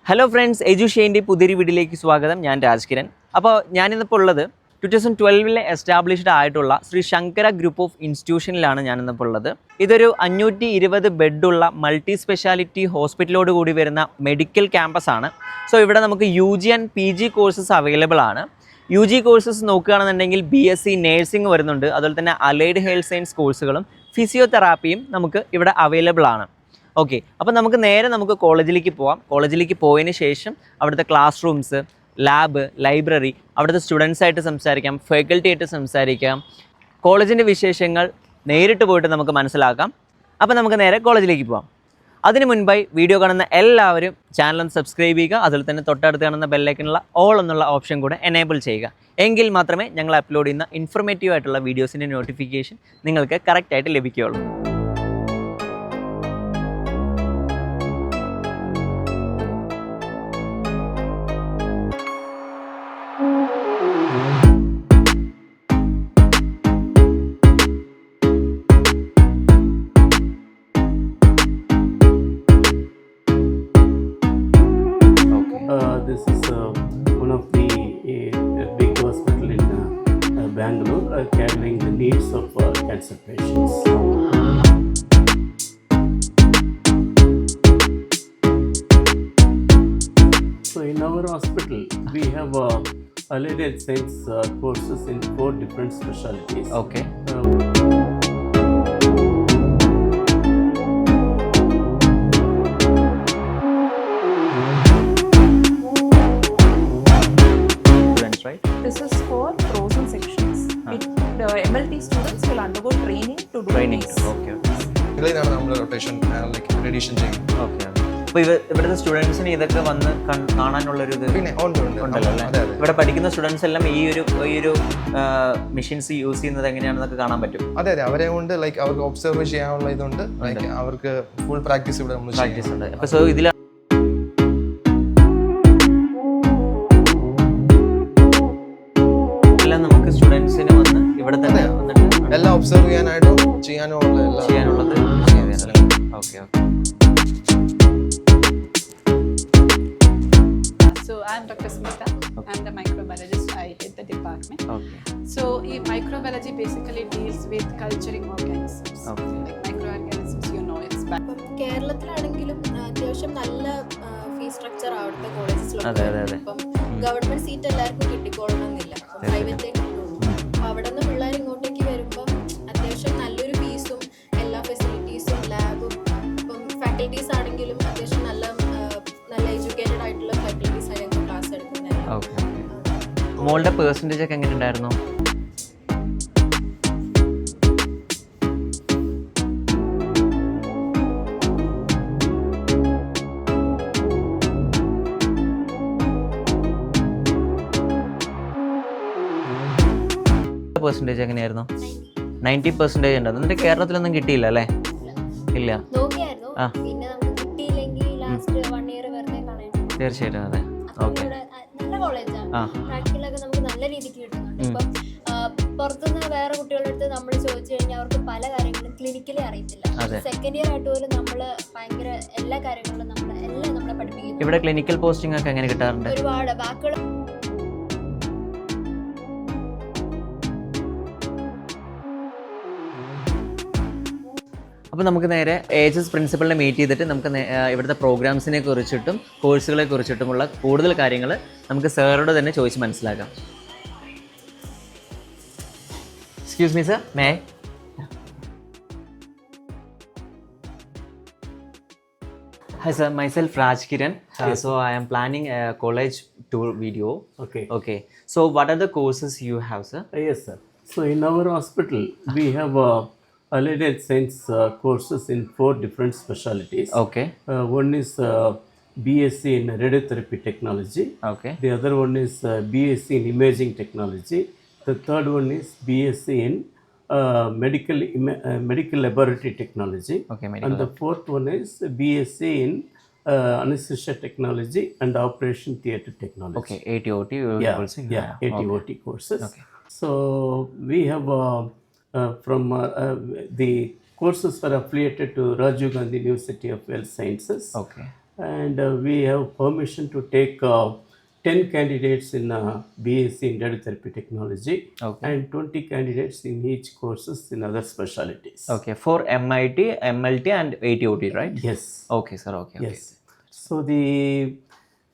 Hello friends, എജുഷേൻ്റെ പുതിയൊരു വീഡിയോയിലേക്ക് സ്വാഗതം. ഞാൻ രാജ്കിരൺ. അപ്പോൾ ഞാനിന്നിപ്പോൾ ഉള്ളത് 2012 എസ്റ്റാബ്ലിഷ്ഡ് ആയിട്ടുള്ള ശ്രീ ശങ്കര ഗ്രൂപ്പ് ഓഫ് ഇൻസ്റ്റിറ്റ്യൂഷനിലാണ് ഞാനിന്നിപ്പോൾ ഉള്ളത്. ഇതൊരു 520 ബെഡുള്ള മൾട്ടി സ്പെഷ്യാലിറ്റി ഹോസ്പിറ്റലോട് കൂടി വരുന്ന മെഡിക്കൽ ക്യാമ്പസ് ആണ്. സോ ഇവിടെ നമുക്ക് UG and PG courses available ആണ്. UG കോഴ്സസ് നോക്കുകയാണെന്നുണ്ടെങ്കിൽ BSc നേഴ്സിംഗ് വരുന്നുണ്ട്. അതുപോലെ തന്നെ അലൈഡ് ഹെൽത്ത് സയൻസ് കോഴ്സുകളും ഫിസിയോതെറാപ്പിയും നമുക്ക് ഇവിടെ അവൈലബിൾ ആണ്. ഓക്കെ, അപ്പോൾ നമുക്ക് കോളേജിലേക്ക് പോവാം. കോളേജിലേക്ക് പോയതിന് ശേഷം അവിടുത്തെ ക്ലാസ് റൂംസ്, ലാബ്, ലൈബ്രറി, അവിടുത്തെ സ്റ്റുഡൻസായിട്ട് സംസാരിക്കാം, ഫാക്കൽറ്റി ആയിട്ട് സംസാരിക്കാം, കോളേജിൻ്റെ വിശേഷങ്ങൾ നേരിട്ട് പോയിട്ട് നമുക്ക് മനസ്സിലാക്കാം. അപ്പോൾ നമുക്ക് നേരെ കോളേജിലേക്ക് പോവാം. അതിന് മുൻപായി വീഡിയോ കാണുന്ന എല്ലാവരും ചാനൽ സബ്സ്ക്രൈബ് ചെയ്യുക. അതിൽ തന്നെ തൊട്ടടുത്ത് കാണുന്ന ബെല്ലൈക്കനുള്ള ഓൾ എന്നുള്ള ഓപ്ഷൻ കൂടെ എനേബിൾ ചെയ്യുക. എങ്കിൽ മാത്രമേ ഞങ്ങൾ അപ്ലോഡ് ചെയ്യുന്ന ഇൻഫർമേറ്റീവ് ആയിട്ടുള്ള വീഡിയോസിൻ്റെ നോട്ടിഫിക്കേഷൻ നിങ്ങൾക്ക് കറക്റ്റായിട്ട് ലഭിക്കുകയുള്ളൂ. This is one of the big hospital in Bangalore, catering the needs of cancer patients. So in our hospital, we have allied health science courses in 4 different specialties. Okay. This is for frozen sections. The MLT students will undergo training to do this. Okay. ഇതിലാണ് നമ്മൾ rotation radiation ചെയ്യും. Okay. അപ്പോൾ ഇവിടുത്തെ സ്റ്റുഡൻസിന് ഇതൊക്കെ വന്ന് കാണാനുള്ളൊരു ഇത് പിന്നെ ഉണ്ടല്ലോ അല്ലേ? ഇവിടെ പഠിക്കുന്ന സ്റ്റുഡൻസ് എല്ലാം ഈ ഒരു മെഷീൻസ് യൂസ് ചെയ്യുന്നത് എങ്ങനെയാണെന്നൊക്കെ കാണാൻ പറ്റും. അതെ, അവരെ കൊണ്ട് അവർക്ക് ഒബ്സർവ് ചെയ്യാനുള്ള ഇതുണ്ട്. അവർക്ക് ഫുൾ പ്രാക്ടീസ് ഇവിടെ നമ്മൾ പ്രാക്ടീസ് ഉണ്ട്. അപ്പോൾ സോ ഇതിൽ നമുക്ക് സ്റ്റുഡൻസിന് വന്ന് ഇവിടെ തന്നെ വന്നിട്ട് എല്ലാം ഒബ്സർവ് ചെയ്യാനായിട്ടും ചെയ്യാനുള്ളത്. Okay. So I am Dr. Smita. I am the microbiologist. I head the department. Okay. So microbiology basically deals with culturing organisms. Okay. Like microorganisms, it's bad. കേരളത്തിലാണെങ്കിലും അത്യാവശ്യം നല്ല ഫീസ് സ്ട്രക്ചർ അവിടുത്തെ കോളേജസിലൊക്കെ. അതെ. ഇപ്പം ഗവൺമെന്റ് സീറ്റ് എല്ലാവർക്കും കിട്ടിക്കൊള്ളണമെന്നില്ല, പ്രൈവറ്റേ കിട്ടുള്ളൂ. അവിടെ നിന്ന് പിള്ളേർ ഇങ്ങോട്ടേക്ക് വരുമ്പം അത്യാവശ്യം നല്ലൊരു ഫീസും എല്ലാ ഫെസിലിറ്റീസും ലാബും ഇപ്പം ഫാക്കൽറ്റീസ് ആണെങ്കിലും അത്യാവശ്യം നല്ല എഡ്യൂക്കേറ്റഡ് ആയിട്ടുള്ള ഫാക്കൽറ്റീസ് ആയി ഞങ്ങൾ ക്ലാസ് എടുക്കുന്നത്. ഓക്കെ. മോളുടെ പെർസെൻറ്റേജ് ഒക്കെ എങ്ങനെ ഉണ്ടായിരുന്നു? പെർസെൻറ്റേജ് എങ്ങനെയായിരുന്നു? 90% ഉണ്ടായിരുന്നു. എന്നിട്ട് കേരളത്തിലൊന്നും കിട്ടിയില്ല അല്ലേ? ഇല്ല. നോക്കിയായിരുന്നു, പിന്നെ നമുക്ക് കിട്ടിയില്ലെങ്കിൽ ലാസ്റ്റ് 1 ഇയർ വെറുതെ കളയണം. തീർച്ചയായിട്ടും അതെ. ഓക്കെ. നല്ല കോളേജാണ്, പ്രാക്ടിക്കലൊക്കെ നമുക്ക് നല്ല രീതിക്ക് കിട്ടുന്നുണ്ട്. ഇപ്പം പുറത്തുനിന്ന് വേറെ കുട്ടികളുടെ അടുത്ത് നമ്മൾ ചോദിച്ചു കഴിഞ്ഞാൽ അവർക്ക് പല കാര്യങ്ങളും ക്ലിനിക്കലി അറിയത്തില്ല. സെക്കൻഡ് ഇയർ ആയിട്ട് പോലും നമ്മള് ഭയങ്കര എല്ലാ കാര്യങ്ങളും നമ്മളെ പഠിപ്പിക്കുന്നു. ഇവിടെ ക്ലിനിക്കൽ പോസ്റ്റിംഗ് ഒക്കെ എങ്ങനെ കിട്ടാറുണ്ട്? ഒരുപാട് ബാക്കിയുള്ള അപ്പോൾ നമുക്ക് നേരെ AHS പ്രിൻസിപ്പളിനെ മീറ്റ് ചെയ്തിട്ട് നമുക്ക് ഇവിടുത്തെ പ്രോഗ്രാംസിനെ കുറിച്ചിട്ടും കോഴ്സുകളെ കുറിച്ചിട്ടുമുള്ള കൂടുതൽ കാര്യങ്ങൾ നമുക്ക് സാറോട് തന്നെ ചോദിച്ച് മനസ്സിലാക്കാം. Excuse me sir, may Hi sir, myself Raj Kiran. So I am planning a college tour video. Okay. So what are the courses you have, sir? Yes, sir. So in our hospital, we have allied health science courses in 4 different specialties. Okay. One is BSc in radiotherapy technology. Okay. The other one is BSc in imaging technology. The third one is BSc in medical laboratory technology. Okay. And the fourth one is BSc in anesthesia technology and operation theatre technology. Okay. ATOT. ATOT courses. Okay. So we have from the courses are affiliated to Rajiv Gandhi University of Health Sciences. Okay. and we have permission to take 10 candidates in BSc in Radiotherapy Technology Okay. and 20 candidates in each courses in other specialties. Okay, for MIT, MLT and ATOT, right? Yes. Okay, sir. Okay. Yes. So the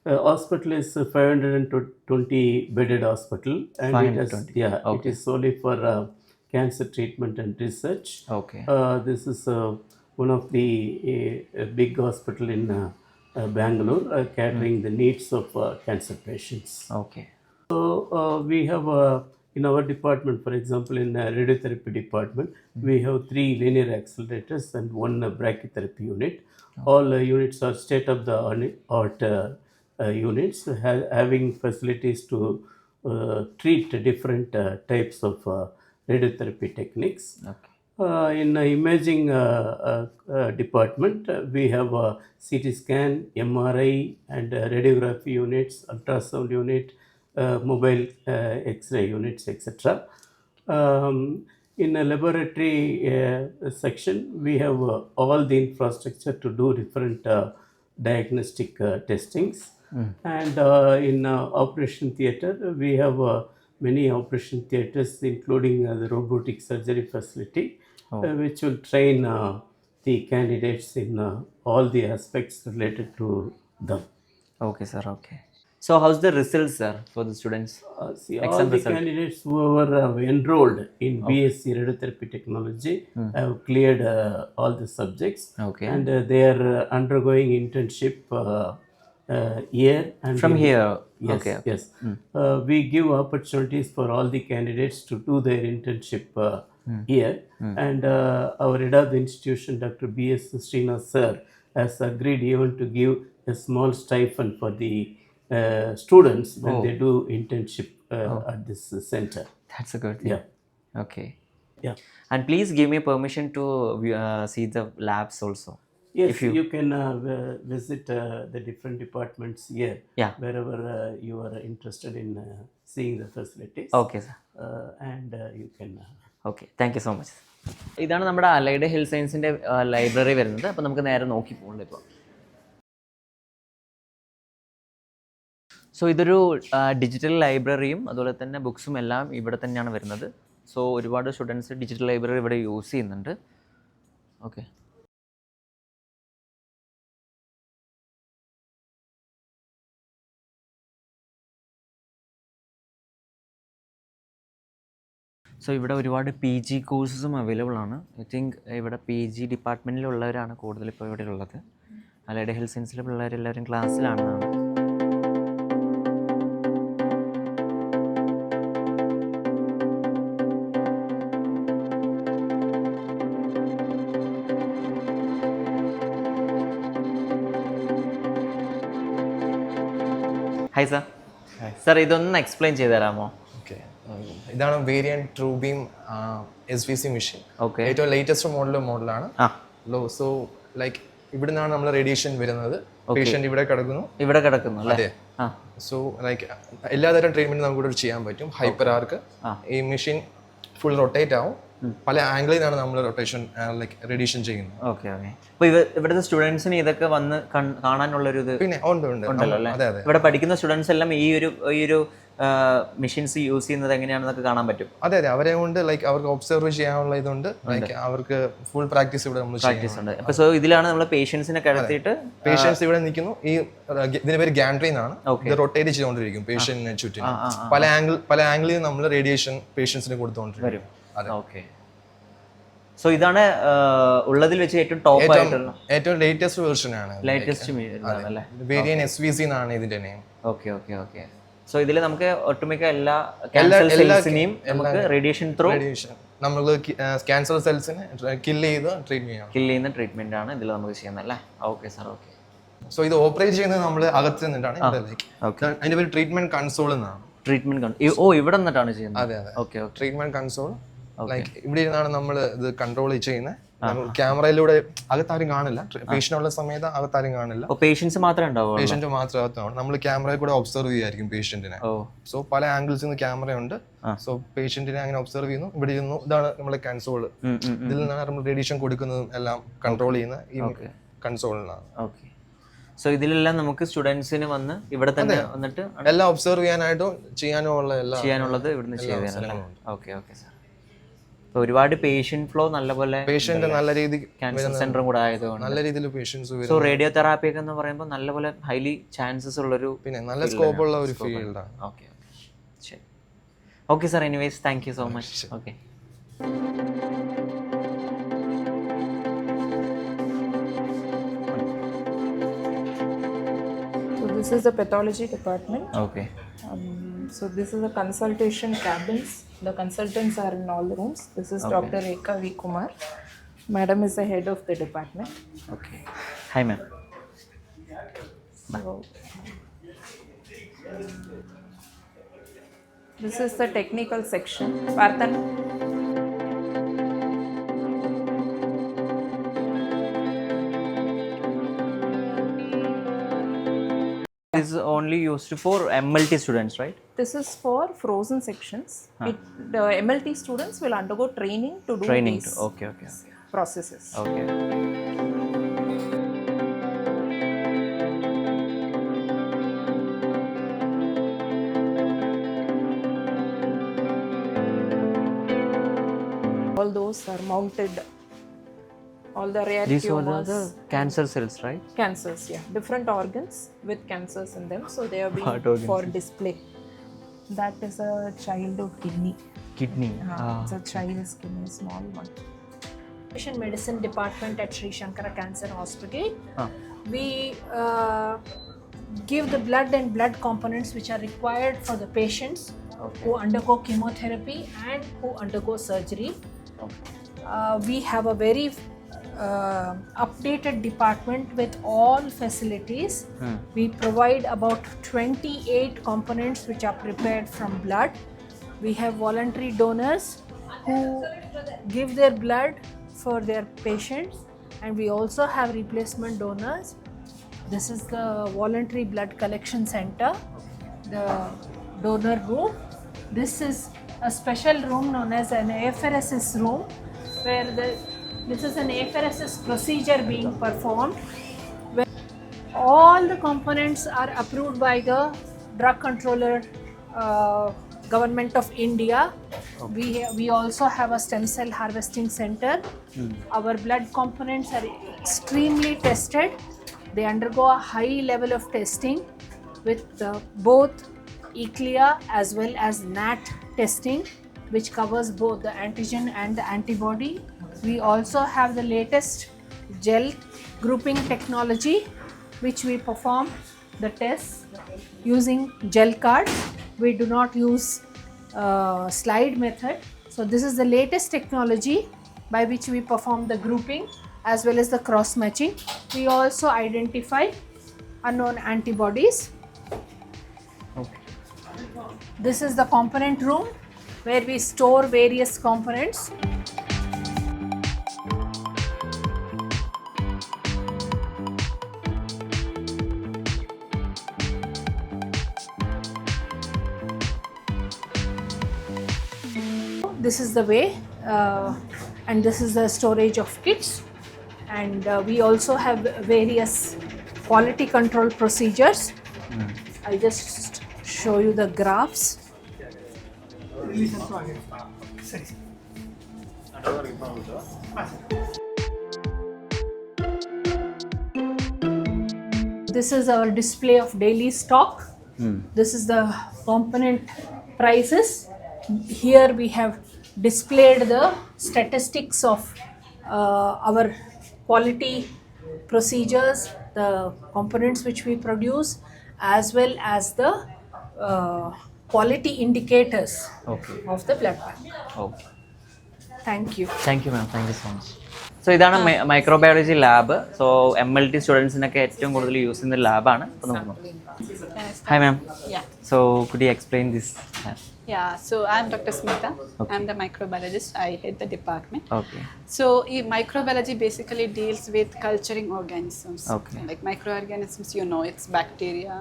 hospital is a 520 bedded hospital, and it 520. it is solely for cancer treatment and research. Okay. This is one of the big hospital in Bangalore, catering the needs of cancer patients. Okay. So we have in our department, for example, in radiotherapy department, we have 3 linear accelerators and 1 brachytherapy unit. All units are state-of-the-art units, having facilities to treat different types of radiotherapy techniques. Okay. In imaging department, we have CT scan, MRI, and radiography units, ultrasound unit, mobile X-ray units, etc. In a laboratory section, we have all the infrastructure to do different diagnostic testings. And in operation theater, we have many operation theaters, including the robotic surgery facility, which will train the candidates in all the aspects related to them. Okay, sir. Okay. So, how's the results, sir, for the students? See, Exam all the result. candidates who were enrolled in BSc Radiotherapy Technology have cleared all the subjects, Okay. and they are undergoing internship year. And From here. Yes, Okay. yes. We give opportunities for all the candidates to do their internship here, and our head of the institution, Dr. B.S. Srinath sir, has agreed even to give a small stipend for the students when they do internship at this center. That's a good thing. Yeah. Okay. Yeah. And please give me permission to see the labs also. Yes, you can visit the different departments here, Yeah. wherever you are interested in seeing the facilities. Okay, sir. And you can. Okay, thank you so much. ഇതാണ് നമ്മുടെ allied health സയൻസിൻ്റെ library വരുന്നത്. അപ്പോൾ നമുക്ക് നേരെ നോക്കി പോകുന്നുണ്ട് ഇപ്പോൾ. സോ ഇതൊരു ഡിജിറ്റൽ ലൈബ്രറിയും അതുപോലെ തന്നെ ബുക്സും എല്ലാം ഇവിടെ തന്നെയാണ് വരുന്നത്. സോ ഒരുപാട് സ്റ്റുഡൻസ് ഡിജിറ്റൽ ലൈബ്രറി ഇവിടെ യൂസ് ചെയ്യുന്നുണ്ട്. ഓക്കെ. സോ ഇവിടെ ഒരുപാട് PG കോഴ്സസും അവൈലബിൾ ആണ്. ഐ തിങ്ക് ഇവിടെ PG ഡിപ്പാർട്ട്മെൻറ്റിലുള്ളവരാണ് കൂടുതൽ ഇപ്പോൾ ഇവിടെ ഉള്ളത്. അലൈഡ് ഹെൽത്ത് സയൻസിലെ പിള്ളേരെല്ലാവരും ക്ലാസ്സിലാണെന്നാണ്. Hi sir. സാർ ഇതൊന്ന് എക്സ്പ്ലെയിൻ ചെയ്ത് തരാമോ? ഓക്കെ, ഇതാണ് variant true beam SVC machine. Okay. ഏറ്റവും ലേറ്റസ്റ്റ് മോഡലാണ്. സോ ലൈക്ക് ഇവിടെ നിന്നാണ് നമ്മൾ റേഡിയേഷൻ വരുന്നത്. പേഷ്യൻ്റ് ഇവിടെ കിടക്കുന്നു അല്ലേ? അതെ. സോ ലൈക്ക് എല്ലാതരം ട്രീറ്റ്മെൻറ്റ് നമുക്ക് ഇവിടെ ചെയ്യാൻ പറ്റും. ഹൈപ്പർ ആർക്ക് ഈ മെഷീൻ ഫുൾ റൊട്ടേറ്റ് ആവും. പല ആംഗിളിൽ നിന്നാണ് നമ്മൾ റൊട്ടേഷൻ ലൈക്ക് റേഡിയേഷൻ ചെയ്യുന്നത്. Okay okay. അപ്പോൾ ഇവിടുത്തെ സ്റ്റുഡൻസിന് ഇതൊക്കെ വന്ന് കാണാനുള്ളൊരു ഇത് പിന്നെ ഉണ്ടല്ലോ അല്ലേ? അതെ അതെ. ഇവിടെ പഠിക്കുന്ന സ്റ്റുഡൻസ് എല്ലാം ഈ ഒരു മെഷീൻസ് യൂസ് ചെയ്യുന്നത് എങ്ങനെയാണെന്നൊക്കെ കാണാൻ പറ്റും. അതെ അതെ, അവരെ കൊണ്ട് ലൈക്ക് അവർക്ക് ഒബ്സർവ് ചെയ്യാനുള്ള ഇതുണ്ട്. ലൈക്ക് അവർക്ക് ഫുൾ പ്രാക്ടീസ് ഇവിടെ നമ്മൾ പ്രാക്ടീസ് ഉണ്ട്. അപ്പോൾ സോ ഇതിലാണ് നമ്മൾ പേഷ്യൻസിനെ കിടത്തിയിട്ട് പേഷ്യൻസ് ഇവിടെ നിൽക്കുന്നു. ഈ ഇതിന്റെ പേര് ഗാൻട്രി എന്നാണ്. ഇത് റൊട്ടേറ്റ് ചെയ്തുകൊണ്ടിരിക്കും പേഷ്യന്റിനെ ചുറ്റും. പല ആംഗിളിൽ നമ്മൾ റേഡിയേഷൻ പേഷ്യൻസിന് കൊടുത്തുകൊണ്ടിരിക്കും. ഓക്കെ. സോ ഇതാണ് ഉള്ളതിൽ വെച്ച് ഏറ്റവും ടോപ്പ് ആയിട്ടുള്ള ഏറ്റവും ലേറ്റസ്റ്റ് വെർഷൻ ആണ്. ലേറ്റസ്റ്റ് അല്ലേ? വേരിയന്റ് SVC എന്നാണ് ഇതിന്റെ name. Okay okay okay. So ഇതിൽ നമുക്ക് ഒട്ടുമിക്ക എല്ലാ ക്യാൻസർ സെൽസിനെയും നമുക്ക് റേഡിയേഷൻ ത്രൂ നമ്മൾ ക്യാൻസർ സെൽസിനെ കില്ല് ചെയ്യുന്ന ട്രീറ്റ്മെന്റ് ആണ് ഇതിൽ നമുക്ക് ചെയ്യുന്നത് അല്ലേ? Okay sir. ഓക്കെ. സോ ഇത് ഓപ്പറേറ്റ് ചെയ്യുന്നത് നമ്മൾ അകത്ത് നിന്നിട്ടാണ്. അതിന്റെ പേര് ട്രീറ്റ്മെന്റ് കൺസോൾ എന്നാണ്. ഇവിടെ നിന്നിട്ടാണ് ചെയ്യുന്നത്. അതെ അതെ. ഓക്കെ. ട്രീറ്റ്മെന്റ് കൺസോൾ ലൈക്ക് ഇവിടെ ഇരുന്നാണ് നമ്മൾ ഇത് കൺട്രോൾ ചെയ്യുന്നത്. ക്യാമറയിലൂടെ അകത്താരും കാണില്ല. പേഷ്യന്റ് ഉള്ള സമയത്ത് അകത്താരും കാണില്ല. പേഷ്യൻസ് മാത്രമേ ഉണ്ടാവും. പേഷ്യന്റ് മാത്രം അകത്താണ്. നമ്മൾ ക്യാമറയിൽ കൂടെ ഒബ്സർവ് ചെയ്യായിരിക്കും പേഷ്യന്റിനെ. സോ പല ആംഗിൾസിൽ നിന്ന് ക്യാമറ ഉണ്ട്. സോ പേഷ്യന്റിനെ അങ്ങനെ ഒബ്സർവ് ചെയ്യുന്നു. ഇവിടെ ഇരുന്നു. ഇതാണ് നമ്മളെ കൺസോൾ. ഇതിൽ നിന്നാണ് നമ്മൾ റേഡിയേഷൻ കൊടുക്കുന്നതും എല്ലാം കൺട്രോൾ ചെയ്യുന്ന ഈ കൺസോളിനാണ്. ഓക്കെ. സോ ഇതിലെല്ലാം നമുക്ക് സ്റ്റുഡൻസിന് വന്ന് ഇവിടെ തന്നെ വന്നിട്ട് എല്ലാം ഒബ്സർവ് ചെയ്യാനും ഉള്ള ചെയ്യാനുള്ളത് ഇവിടുന്ന് ചെയ്തു തരാം. Okay okay sir. ഇപ്പോൾ ഒരുപാട് പേഷ്യൻ്റ് ഫ്ലോ നല്ലപോലെ പേഷ്യന്റ് നല്ല രീതിക്ക് ക്യാൻസർ സെന്ററും കൂടെ ആയതുകൊണ്ട് നല്ല രീതിയിൽ പേഷ്യൻസ് സോ റേഡിയോ തെറാപ്പി ഒക്കെ എന്ന് പറയുമ്പോൾ നല്ലപോലെ ഹൈലി ചാൻസസ് ഉള്ളൊരു പിന്നെ നല്ല സ്കോപ്പ് ഉള്ള ഒരു ഫീൽഡാണ്. ഓക്കെ ശരി. Okay sir, anyways thank you so much. Okay. So this is the pathology department. Okay. So this is the consultation cabins. The consultants are in all the rooms. This is Dr. Rekha V. Kumar. Madam is the head of the department. Okay. Hi ma'am. So this is the technical section. Parthan. This is only used for MLT students, right? This is for frozen sections. The MLT students will undergo training to do Training. these Okay, okay, processes. okay. All those are mounted. All the rare These are tumors, the cancer cells, right? cancers, yeah, different organs with cancers in them. So they are being Heart organs. for display. That is a childhood kidney. Kidney. It's a child's kidney, small one. Patient medicine department at Sri Shankara Cancer Hospital. Ah. We give the blood and blood components which are required for the patients who undergo chemotherapy and who undergo surgery. We have a very updated department with all facilities. We provide about 28 components which are prepared from blood. We have voluntary donors who give their blood for their patients, and we also have replacement donors. This is the voluntary blood collection center, the donor room. This is a special room known as an apheresis room, where this is an apheresis procedure being performed, where all the components are approved by the drug controller, Government of India. We also have a stem cell harvesting center. Our blood components are extremely tested. They undergo a high level of testing with both ECLIA as well as NAT testing, which covers both the antigen and the antibody. We also have the latest gel grouping technology, which we perform the tests using gel cards. We do not use slide method. So this is the latest technology by which we perform the grouping as well as the cross matching. We also identify unknown antibodies. Okay. This is the component room where we store various components. This is the way, and this is the storage of kits, and we also have various quality control procedures. I'll just show you the graphs. This is our display of daily stock. This is the component prices. Here we have displayed the statistics of our quality procedures, the components which we produce, as well as the quality indicators of the blood bank. Okay. Thank you. Thank you ma'am, thank you so much. So ഇതാണ് microbiology lab. So MLT സ്റ്റുഡൻസിനൊക്കെ ഏറ്റവും കൂടുതൽ use ചെയ്യുന്ന ലാബാണ്. അപ്പോൾ നമുക്ക് നോക്കാം. Hi ma'am. Yeah. So could you explain this? Yeah, so I'm Dr. Smita. I'm the microbiologist. I head the department. Okay. So microbiology basically deals with culturing organisms. Okay. Like microorganisms, you know, it's bacteria,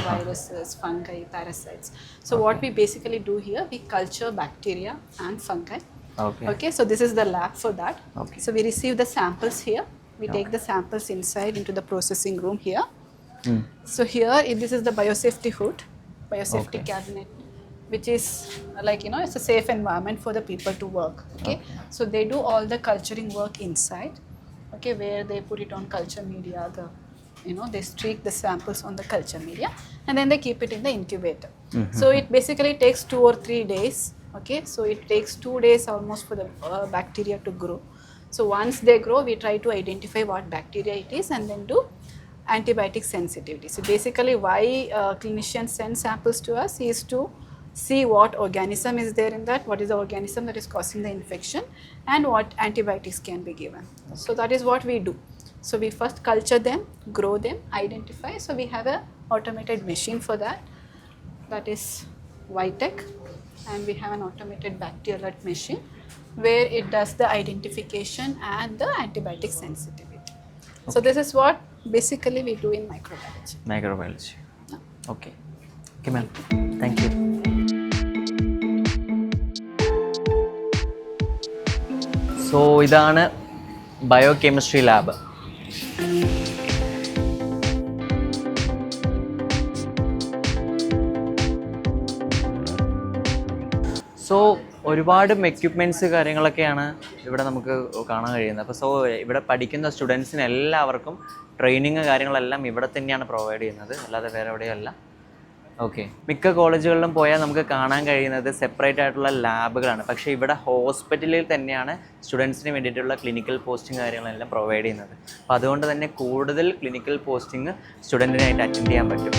viruses, fungi, parasites. So what we basically do here, we culture bacteria and fungi. Okay. Okay, so this is the lab for that. Okay. So we receive the samples here. We take the samples inside into the processing room here. So here, this is the biosafety hood, biosafety cabinet, which is like, you know, it's a safe environment for the people to work. Okay, so they do all the culturing work inside. Okay, where they put it on culture media, they streak the samples on the culture media, and then they keep it in the incubator. So it basically takes 2 or 3 days. Okay, so it takes 2 days almost for the bacteria to grow. So once they grow, we try to identify what bacteria it is and then do antibiotic sensitivity. So basically why clinicians send samples to us is to see what organism is there in that, what is the organism that is causing the infection, and what antibiotics can be given. So that is what we do. So we first culture them, grow them, identify. So we have a automated machine for that. That is Vitec, and we have an automated bacterial machine where it does the identification and the antibiotic sensitivity. So this is what basically we do in microbiology. Microbiology. Okay. Okay, ma'am. Thank you. So ഇതാണ് biochemistry lab. So ഒരുപാട് equipments കാര്യങ്ങളൊക്കെയാണ് ഇവിടെ നമുക്ക് കാണാൻ കഴിയുന്നത്. അപ്പോൾ ഇവിടെ പഠിക്കുന്ന സ്റ്റുഡൻസിന് എല്ലാവർക്കും ട്രെയിനിങ് കാര്യങ്ങളെല്ലാം ഇവിടെ തന്നെയാണ് പ്രൊവൈഡ് ചെയ്യുന്നത്, അല്ലാതെ വേറെ എവിടെയല്ല. ഓക്കെ, മിക്ക കോളേജുകളിലും പോയാൽ നമുക്ക് കാണാൻ കഴിയുന്നത് സെപ്പറേറ്റ് ആയിട്ടുള്ള ലാബുകളാണ്. പക്ഷേ ഇവിടെ ഹോസ്പിറ്റലിൽ തന്നെയാണ് സ്റ്റുഡൻസിന് വേണ്ടിയിട്ടുള്ള ക്ലിനിക്കൽ പോസ്റ്റിംഗ് കാര്യങ്ങളെല്ലാം പ്രൊവൈഡ് ചെയ്യുന്നത്. അപ്പോൾ അതുകൊണ്ട് തന്നെ കൂടുതൽ ക്ലിനിക്കൽ പോസ്റ്റിംഗ് സ്റ്റുഡൻറ്റിനായിട്ട് അറ്റൻഡ് ചെയ്യാൻ പറ്റും.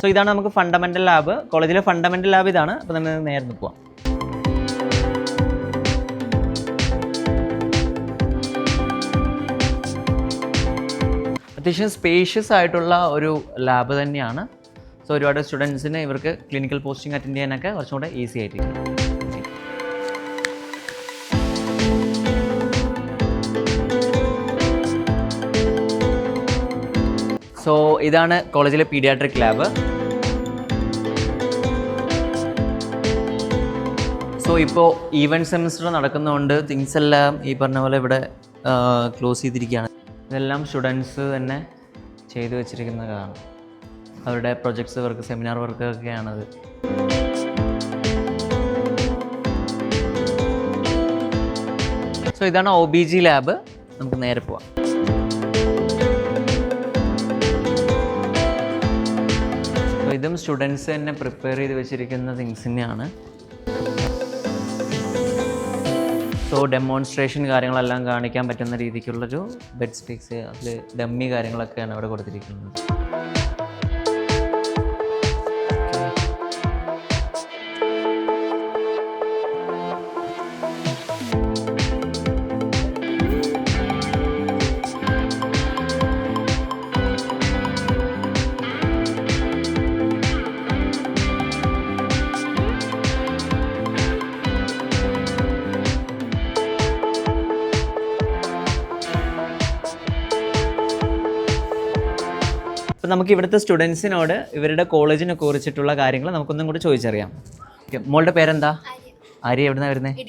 സോ ഇതാണ് നമുക്ക് ഫണ്ടമെൻ്റൽ ലാബ്. കോളേജിലെ ഫണ്ടമെൻ്റൽ ലാബ് ഇതാണ്. അപ്പോൾ നമ്മൾ നേരെ പോവാം. അത്യാവശ്യം സ്പേഷ്യസ് ആയിട്ടുള്ള ഒരു ലാബ് തന്നെയാണ്. സോ ഒരുപാട് സ്റ്റുഡൻസിന് ഇവർക്ക് ക്ലിനിക്കൽ പോസ്റ്റിംഗ് അറ്റൻഡ് ചെയ്യാനൊക്കെ കുറച്ചും കൂടെ ഈസി ആയിട്ടിരിക്കും. സോ ഇതാണ് കോളേജിലെ പീഡിയാട്രിക് ലാബ്. സോ ഇപ്പോൾ ഈവൻറ്റ് സെമിസ്റ്റർ നടക്കുന്നതുകൊണ്ട് തിങ്സ് എല്ലാം ഈ പറഞ്ഞ പോലെ ഇവിടെ ക്ലോസ് ചെയ്തിരിക്കുകയാണ്. ഇതെല്ലാം സ്റ്റുഡൻസ് തന്നെ ചെയ്തു വെച്ചിരിക്കുന്നതാണ്. അവരുടെ പ്രൊജക്ട്സ് വർക്ക്, സെമിനാർ വർക്കൊക്കെയാണത്. സോ ഇതാണ് OBG ലാബ്. നമുക്ക് നേരെ പോവാം. ഇതും സ്റ്റുഡൻസ് തന്നെ പ്രിപ്പയർ ചെയ്ത് വെച്ചിരിക്കുന്ന തിങ്സ് തന്നെയാണ്. സോ ഡെമോൺസ്ട്രേഷൻ കാര്യങ്ങളെല്ലാം കാണിക്കാൻ പറ്റുന്ന രീതിക്കുള്ളൊരു ബെഡ് സ്പേസ്, അതിൽ ഡമ്മി കാര്യങ്ങളൊക്കെയാണ് അവിടെ കൊടുത്തിരിക്കുന്നത്. അപ്പോൾ നമുക്ക് ഇവിടുത്തെ സ്റ്റുഡൻസിനോട് ഇവരുടെ കോളേജിനെ കുറിച്ചിട്ടുള്ള കാര്യങ്ങൾ നമുക്കൊന്നും കൂടി ചോദിച്ചറിയാം. ഓക്കെ, മോളുടെ പേരെന്താ? ആര്യ. എവിടുന്നാണ് വരുന്നത്?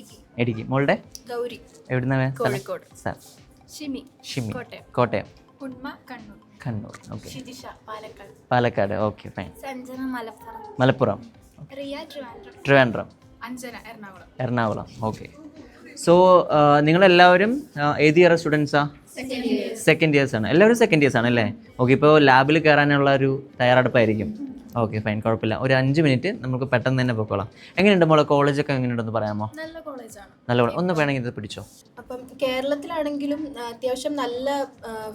ഇടുക്കി. മോളുടെ? ഗൗരി. എവിടുന്നാണ്? Kozhikode. Shimi. Kottayam. Kannur. Okay. Palakkad. Okay, fine. Malappuram. Trivandrum. Ernakulam. Okay. So നിങ്ങളെല്ലാവരും ഏത് ഇയർ സ്റ്റുഡൻസാ? സെക്കൻഡ് ഇയേഴ്സ് ആണ്. എല്ലാവരും സെക്കൻഡ് ഇയേഴ്സ് ആണ് അല്ലേ? ഓക്കെ. ഇപ്പോൾ ലാബിൽ കയറാനുള്ള ഒരു തയ്യാറെടുപ്പായിരിക്കും. ഓക്കെ, ഫൈൻ, കുഴപ്പമില്ല. ഒരു 5 മിനിറ്റ് നമുക്ക് പെട്ടെന്ന് തന്നെ പോയിക്കോളാം. എങ്ങനെയുണ്ട് മോളെ കോളേജൊക്കെ? എങ്ങനെയുണ്ടെന്ന് പറയാമോ? നല്ല കോളേജാണ്. നല്ല കോളേജ്. ഒന്ന് വേണമെങ്കിൽ ഇത് പിടിച്ചോ. അപ്പം കേരളത്തിലാണെങ്കിലും അത്യാവശ്യം നല്ല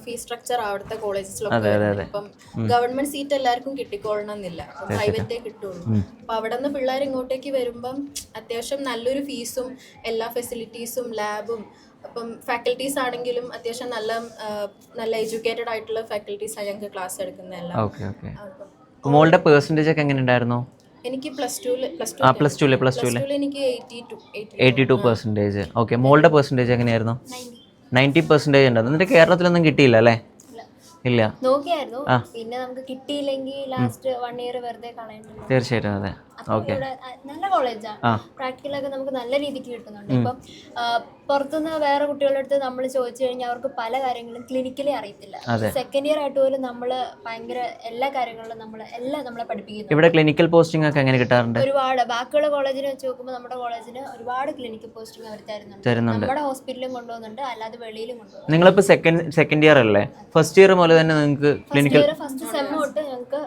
ഫീസ് സ്ട്രക്ചർ അവിടുത്തെ കോളേജസിലൊക്കെ. അപ്പം ഗവൺമെന്റ് സീറ്റ് എല്ലാവർക്കും കിട്ടിക്കൊള്ളണമെന്നില്ല, പ്രൈവറ്റേ കിട്ടുള്ളൂ. അപ്പൊ അവിടെ നിന്ന് പിള്ളേർ ഇങ്ങോട്ടേക്ക് വരുമ്പം അത്യാവശ്യം നല്ലൊരു ഫീസും എല്ലാ ഫെസിലിറ്റീസും ലാബും, അപ്പം ഫാക്കൽറ്റീസ് ആണെങ്കിലും അത്യാവശ്യം നല്ല എഡ്യൂക്കേറ്റഡ് ആയിട്ടുള്ള ഫാക്കൽറ്റീസ് ആണ് ഞങ്ങൾക്ക് ക്ലാസ് എടുക്കുന്നതെല്ലാം. മോളുടെ പെർസെൻറ്റേജ് ഒക്കെ എങ്ങനെ ഉണ്ടായിരുന്നു? എനിക്ക് പ്ലസ് ടു എനിക്ക് 82%. ഓക്കെ. മോളുടെ പെർസെൻറ്റേജ് എങ്ങനെയായിരുന്നു? 90% ഉണ്ടായിരുന്നു. എന്നിട്ട് കേരളത്തിലൊന്നും കിട്ടിയില്ല അല്ലേ? ഇല്ല. നോക്കിയായിരുന്നു, പിന്നെ നമുക്ക് കിട്ടിയില്ലെങ്കിൽ ലാസ്റ്റ് 1 ഇയർ വെറുതെ കളയണ്ടല്ലോ. തീർച്ചയായിട്ടും അതെ. ഓക്കെ, നല്ല കോളേജാണ്, പ്രാക്ടിക്കലൊക്കെ നമുക്ക് നല്ല രീതിക്ക് കിട്ടുന്നുണ്ട്. ഇപ്പം പുറത്തുനിന്ന് വേറെ കുട്ടികളുടെ അടുത്ത് നമ്മൾ ചോദിച്ചു കഴിഞ്ഞാൽ അവർക്ക് പല കാര്യങ്ങളും ക്ലിനിക്കലി അറിയത്തില്ല. സെക്കൻഡ് ഇയർ ആയിട്ട് പോലും നമ്മൾ ഭയങ്കര എല്ലാ കാര്യങ്ങളിലും നമ്മളെ പഠിപ്പിക്കുന്നു. ഇവിടെ ക്ലിനിക്കൽ പോസ്റ്റിംഗ് ഒക്കെ എങ്ങനെ കിട്ടാറുണ്ട്? ഒരുപാട് ബാക്കിയുള്ള കോളേജിനെ വെച്ച് നോക്കുമ്പോൾ നമ്മുടെ കോളേജിന് ഒരുപാട് ക്ലിനിക്കൽ പോസ്റ്റിംഗ് അവർ തരുന്നുണ്ട്. നമ്മുടെ ഹോസ്പിറ്റലിലും കൊണ്ടുപോകുന്നുണ്ട്, അല്ലാതെ വെളിയിലും കൊണ്ടുപോകും. നിങ്ങളിപ്പോൾ സെക്കൻഡ് ഇയർ അല്ലേ? ഫസ്റ്റ് ഇയർ മുതൽ തന്നെ നിങ്ങൾക്ക് ക്ലിനിക്കൽ ഫസ്റ്റ് സെം തൊട്ട് ഞങ്ങൾക്ക്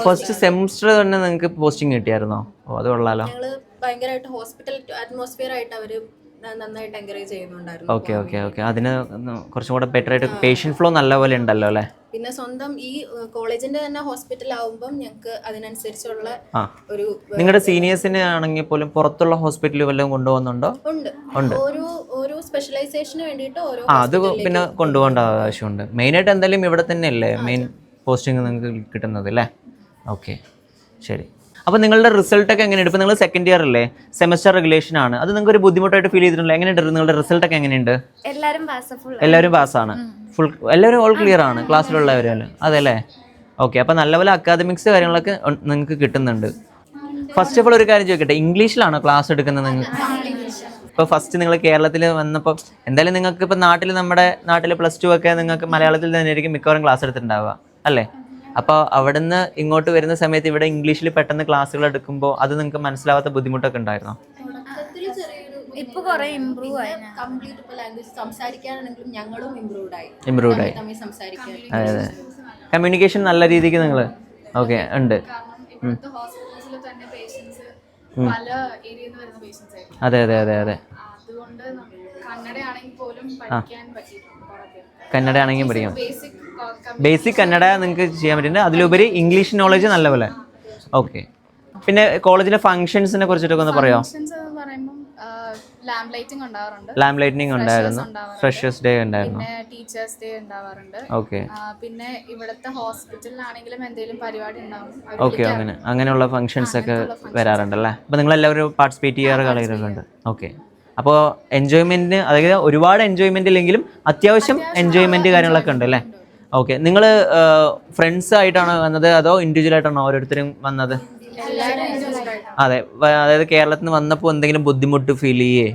ഫസ്റ്റ് സെമിസ്റ്റർ തന്നെ നിങ്ങൾക്ക് പോസ്റ്റിംഗ് കിട്ടിയായിരുന്നോ? ഓ, അത് കൊള്ളാലോ. ഞങ്ങള് ഭയങ്കരമായിട്ട് ഹോസ്പിറ്റൽ അറ്റ്മോസ്ഫിയർ ആയിട്ട് അവര് നന്നായിട്ട് എൻകറേജ് ചെയ്യുന്നുണ്ടായിരുന്നു. ഓക്കെ ഓക്കെ ഓക്കെ, അതിന് കുറച്ചും കൂടെ ബെറ്റർ ആയിട്ട് പേഷ്യൻ ഫ്ലോ നല്ലപോലെ ഉണ്ടല്ലോ അല്ലേ? പിന്നെ സ്വന്തം ഈ കോളേജിന്റെ തന്നെ ഹോസ്പിറ്റൽ ആവുമ്പം ഞങ്ങൾക്ക് അതിനനുസരിച്ചുള്ള ഒരു നിങ്ങളുടെ സീനിയേഴ്സിന് ആണെങ്കിൽ പോലും പുറത്തുള്ള ഹോസ്പിറ്റലിൽ വല്ലതും കൊണ്ടുപോകുന്നുണ്ടോ? ഉണ്ട്. ഓരോ സ്പെഷ്യലൈസേഷന് വേണ്ടിയിട്ട് ഓരോ അത് പിന്നെ കൊണ്ടുപോകേണ്ട ആവശ്യമുണ്ട്. മെയിനായിട്ട് എന്തായാലും ഇവിടെ തന്നെയല്ലേ മെയിൻ പോസ്റ്റിംഗ് നിങ്ങൾക്ക് കിട്ടുന്നത് അല്ലേ? ഓക്കെ, ശരി. അപ്പോൾ നിങ്ങളുടെ റിസൾട്ടൊക്കെ എങ്ങനെയുണ്ട്? ഇപ്പോൾ നിങ്ങൾ സെക്കൻഡ് ഇയർ അല്ലേ, സെമസ്റ്റർ റെഗുലേഷൻ ആണ്, അത് നിങ്ങൾക്ക് ഒരു ബുദ്ധിമുട്ടായിട്ട് ഫീൽ ചെയ്തിട്ടുണ്ടോ? എങ്ങനെയുണ്ട് നിങ്ങളുടെ റിസൾട്ടൊക്കെ എങ്ങനെയുണ്ട്? എല്ലാവരും പാസ്സാണ്, എല്ലാവരും ഓൾ ക്ലിയർ ആണ് ക്ലാസ്സിലുള്ളവരല്ലേ? അതെല്ലേ? ഓക്കെ, അപ്പോൾ നല്ലപോലെ അക്കാദമിക്സ് കാര്യങ്ങളൊക്കെ നിങ്ങൾക്ക് കിട്ടുന്നുണ്ട്. ഫസ്റ്റ് ഓഫ് ഓൾ ഒരു കാര്യം ചോദിക്കട്ടെ, ഇംഗ്ലീഷിലാണോ ക്ലാസ് എടുക്കുന്നത് നിങ്ങൾക്ക്? ഇപ്പോൾ ഫസ്റ്റ് നിങ്ങൾ കേരളത്തിൽ വന്നപ്പോൾ എന്തായാലും നിങ്ങൾക്ക് ഇപ്പോൾ നമ്മുടെ നാട്ടിൽ +2 ഒക്കെ നിങ്ങൾക്ക് മലയാളത്തിൽ തന്നെ ആയിരിക്കും മിക്കവാറും ക്ലാസ് എടുത്തിട്ടുണ്ടാവുക അല്ലേ? അപ്പോൾ അവിടുന്ന് ഇങ്ങോട്ട് വരുന്ന സമയത്ത് ഇവിടെ ഇംഗ്ലീഷിൽ പെട്ടെന്ന് ക്ലാസ്സുകൾ എടുക്കുമ്പോൾ അത് നിങ്ങൾക്ക് മനസ്സിലാവാത്ത ബുദ്ധിമുട്ടൊക്കെ ഉണ്ടായിരുന്നോ? ഇപ്പൊ കുറെ ഇംപ്രൂവ് ആയി. കംപ്ലീറ്റ് ലാംഗ്വേജ് സംസാരിക്കാനാണെങ്കിലും ഞങ്ങളും ഇംപ്രൂവ്ഡ് ആയി. അതെ അതെ, കമ്മ്യൂണിക്കേഷൻ നല്ല രീതിക്ക് നിങ്ങൾ ഓക്കെ ഉണ്ട്. അതെ അതെ അതെ അതെ, കന്നഡ ആണെങ്കിൽ പഠിക്കാം. ബേസിക് കന്നഡ നിങ്ങൾക്ക് ചെയ്യാൻ പറ്റുന്നുണ്ട്, അതിലുപരി ഇംഗ്ലീഷ് നോളജ് നല്ലപോലെ. ഓക്കെ, പിന്നെ കോളേജിലെ ഫംഗ്ഷൻസിനെ കുറിച്ചിട്ടൊക്കെ ഒന്ന് പറയാമോ? ലാമ്പ് ലൈറ്റിംഗ് ഉണ്ടായിരുന്നു, ഫ്രഷേഴ്സ് ഡേ ഉണ്ടായിരുന്നു, ടീച്ചേഴ്സ് ഡേ ഉണ്ടാവാറുണ്ട്. ഓക്കെ, പിന്നെ ഇവിടുത്തെ ഹോസ്പിറ്റലിലാണെങ്കിലും എന്തെങ്കിലും പരിപാടി ഉണ്ടാവും. ഓക്കെ, അങ്ങനെയുള്ള ഫംഗ്ഷൻസ് ഒക്കെ വരാറുണ്ടല്ലേ? അപ്പോൾ നിങ്ങളെല്ലാവരും പാർട്ടിസിപ്പേറ്റ് ചെയ്യാറ് കളയുന്നൊക്കെ ഉണ്ട്. ഓക്കെ, അപ്പോൾ എൻജോയ്മെൻറ്റിന്, അതായത് ഒരുപാട് എൻജോയ്മെൻ്റ് ഇല്ലെങ്കിലും അത്യാവശ്യം എൻജോയ്മെൻറ്റ് കാര്യങ്ങളൊക്കെ ഉണ്ട് അല്ലേ? ഓക്കെ, നിങ്ങൾ ഫ്രണ്ട്സ് ആയിട്ടാണോ വന്നത് അതോ ഇൻഡിവിജ്വൽ ആയിട്ടാണോ ഓരോരുത്തരും വന്നത്? അതെ, അതായത് കേരളത്തിൽ നിന്ന് വന്നപ്പോൾ എന്തെങ്കിലും ബുദ്ധിമുട്ട് ഫീൽ ചെയ്യേ?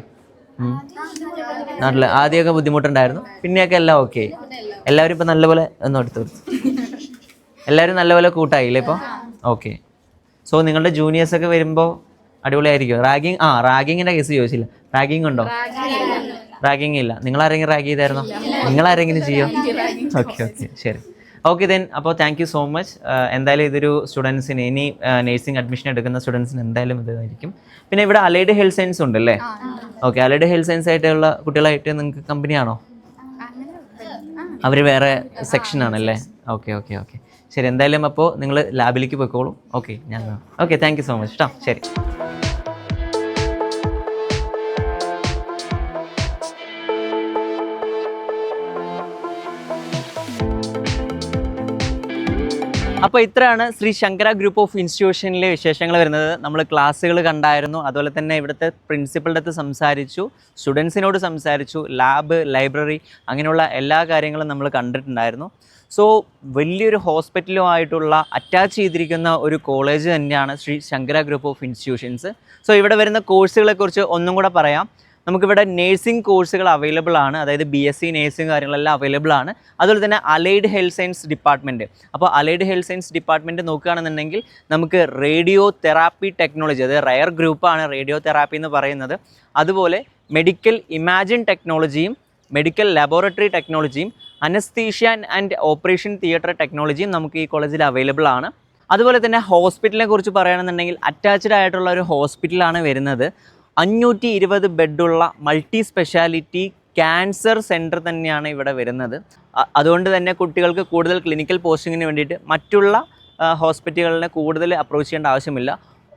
നാട്ടിൽ ആദ്യമൊക്കെ ബുദ്ധിമുട്ടുണ്ടായിരുന്നു, പിന്നെയൊക്കെ എല്ലാം ഓക്കെ, എല്ലാവരും ഇപ്പം നല്ലപോലെ ഒന്നും എടുത്തു എല്ലാവരും നല്ലപോലെ കൂട്ടായില്ലേ ഇപ്പോൾ? ഓക്കെ, സോ നിങ്ങളുടെ ജൂനിയേഴ്സൊക്കെ വരുമ്പോൾ അടിപൊളിയായിരിക്കും. റാഗിങ്ങിൻ്റെ കേസ് ചോദിച്ചില്ല, റാഗിങ് ഉണ്ടോ? റാഗിങ് ഇല്ല. നിങ്ങളാരെങ്കിലും റാഗ് ചെയ്തായിരുന്നോ? നിങ്ങളാരെങ്കിലും ചെയ്യോ? ഓക്കെ ഓക്കെ, ശരി. ഓക്കെ ദെൻ, അപ്പോൾ താങ്ക് യു സോ മച്ച്. എന്തായാലും ഇതൊരു സ്റ്റുഡൻസിന്, ഇനി നേഴ്സിംഗ് അഡ്മിഷൻ എടുക്കുന്ന സ്റ്റുഡൻസിന് എന്തായാലും ഇതായിരിക്കും. പിന്നെ ഇവിടെ അലൈഡ് ഹെൽത്ത് സയൻസ് ഉണ്ടല്ലേ? ഓക്കെ, അലൈഡ് ഹെൽത്ത് സയൻസ് ആയിട്ടുള്ള കുട്ടികളായിട്ട് നിങ്ങൾക്ക് കമ്പനിയാണോ? അവർ വേറെ സെക്ഷൻ ആണല്ലേ? ഓക്കെ ഓക്കെ ഓക്കെ, ശരി. എന്തായാലും അപ്പോൾ നിങ്ങൾ ലാബിലേക്ക് പോയിക്കോളൂ. Okay, okay, thank you so much കേട്ടോ. ശരി. അപ്പോൾ ഇത്രയാണ് ശ്രീ ശങ്കര ഗ്രൂപ്പ് ഓഫ് ഇൻസ്റ്റിറ്റ്യൂഷനിലെ വിശേഷങ്ങൾ വരുന്നത്. നമ്മൾ ക്ലാസ്സുകൾ കണ്ടായിരുന്നു, അതുപോലെ തന്നെ ഇവിടുത്തെ പ്രിൻസിപ്പളുടെ അടുത്ത് സംസാരിച്ചു, സ്റ്റുഡൻസിനോട് സംസാരിച്ചു, ലാബ്, ലൈബ്രറി, അങ്ങനെയുള്ള എല്ലാ കാര്യങ്ങളും നമ്മൾ കണ്ടിട്ടുണ്ടായിരുന്നു. സോ വലിയൊരു ഹോസ്പിറ്റലുമായിട്ടുള്ള അറ്റാച്ച് ചെയ്തിരിക്കുന്ന ഒരു കോളേജ് തന്നെയാണ് Sree Sankara group of institutions. So ഇവിടെ വരുന്ന കോഴ്സുകളെക്കുറിച്ച് ഒന്നും കൂടെ പറയാം. നമുക്കിവിടെ നേഴ്സിംഗ് കോഴ്സുകൾ അവൈലബിൾ ആണ്, അതായത് BSc നേഴ്സിംഗ് കാര്യങ്ങളെല്ലാം അവൈലബിൾ ആണ്. അതുപോലെ തന്നെ അലൈഡ് ഹെൽത്ത് സയൻസ് ഡിപ്പാർട്ട്മെൻറ്റ്. അപ്പോൾ അലൈഡ് ഹെൽത്ത് സയൻസ് ഡിപ്പാർട്ട്മെൻറ്റ് നോക്കുകയാണെന്നുണ്ടെങ്കിൽ നമുക്ക് റേഡിയോ തെറാപ്പി ടെക്നോളജി, അത് റയർ ഗ്രൂപ്പാണ് റേഡിയോ തെറാപ്പി എന്ന് പറയുന്നത്. അതുപോലെ മെഡിക്കൽ ഇമാജിൻ ടെക്നോളജിയും മെഡിക്കൽ ലബോറട്ടറി ടെക്നോളജിയും അനസ്തീഷ്യ ആൻഡ് ഓപ്പറേഷൻ തിയേറ്റർ ടെക്നോളജിയും നമുക്ക് ഈ കോളേജിൽ അവൈലബിൾ ആണ്. അതുപോലെ തന്നെ ഹോസ്പിറ്റലിനെ കുറിച്ച് പറയുകയാണെന്നുണ്ടെങ്കിൽ അറ്റാച്ച്ഡ് ആയിട്ടുള്ള ഒരു ഹോസ്പിറ്റലാണ് വരുന്നത്. 520 ബെഡുള്ള മൾട്ടി സ്പെഷ്യാലിറ്റി ക്യാൻസർ സെൻറ്റർ തന്നെയാണ് ഇവിടെ വരുന്നത്. അതുകൊണ്ട് തന്നെ കുട്ടികൾക്ക് കൂടുതൽ ക്ലിനിക്കൽ പോസ്റ്റിങ്ങിന് വേണ്ടിയിട്ട് മറ്റുള്ള ഹോസ്പിറ്റലുകളിനെ കൂടുതൽ അപ്രോച്ച് ചെയ്യേണ്ട ആവശ്യമില്ല.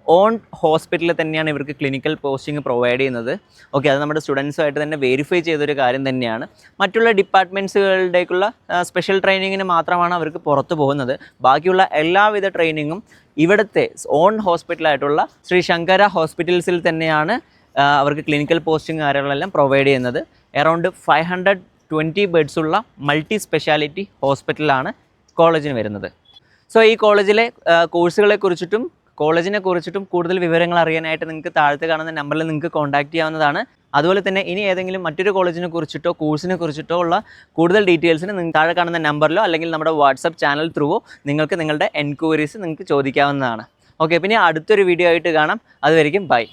ഓൺ ഹോസ്പിറ്റലിൽ തന്നെയാണ് ഇവർക്ക് ക്ലിനിക്കൽ പോസ്റ്റിംഗ് പ്രൊവൈഡ് ചെയ്യുന്നത്. ഓക്കെ, അത് നമ്മുടെ സ്റ്റുഡൻസുമായിട്ട് തന്നെ വെരിഫൈ ചെയ്തൊരു കാര്യം തന്നെയാണ്. മറ്റുള്ള ഡിപ്പാർട്ട്മെൻറ്റ്സുകളുടേക്കുള്ള സ്പെഷ്യൽ ട്രെയിനിങ്ങിന് മാത്രമാണ് അവർക്ക് പുറത്ത് പോകുന്നത്. ബാക്കിയുള്ള എല്ലാവിധ ട്രെയിനിങ്ങും ഇവിടുത്തെ ഓൺ ഹോസ്പിറ്റലായിട്ടുള്ള ശ്രീ ശങ്കര ഹോസ്പിറ്റൽസിൽ തന്നെയാണ് അവർക്ക് ക്ലിനിക്കൽ പോസ്റ്റിംഗ് കാര്യങ്ങളെല്ലാം പ്രൊവൈഡ് ചെയ്യുന്നത്. അറൗണ്ട് 500 20 ബെഡ്സുള്ള മൾട്ടി സ്പെഷ്യാലിറ്റി ഹോസ്പിറ്റലാണ് കോളേജിന് വരുന്നത്. സോ ഈ കോളേജിലെ കോഴ്സുകളെ കുറിച്ചിട്ടും കോളേജിനെ കുറിച്ചിട്ടും കൂടുതൽ വിവരങ്ങൾ അറിയാനായിട്ട് നിങ്ങൾക്ക് താഴത്തെ കാണുന്ന നമ്പറിൽ നിങ്ങൾക്ക് കോൺടാക്റ്റ് ചെയ്യാവുന്നതാണ്. അതുപോലെ തന്നെ ഇനി ഏതെങ്കിലും മറ്റൊരു കോളേജിനെ കുറിച്ചിട്ടോ കോഴ്സിനെ കുറിച്ചിട്ടോ ഉള്ള കൂടുതൽ ഡീറ്റെയിൽസിന് നിങ്ങൾക്ക് താഴെ കാണുന്ന നമ്പറിലോ അല്ലെങ്കിൽ നമ്മുടെ വാട്സപ്പ് ചാനൽ ത്രൂവോ നിങ്ങൾക്ക് നിങ്ങളുടെ എൻക്വയറീസ് നിങ്ങൾക്ക് ചോദിക്കാവുന്നതാണ്. ഓക്കെ, പിന്നെ അടുത്തൊരു വീഡിയോ ആയിട്ട് കാണാം. അതുവരെയും ബൈ.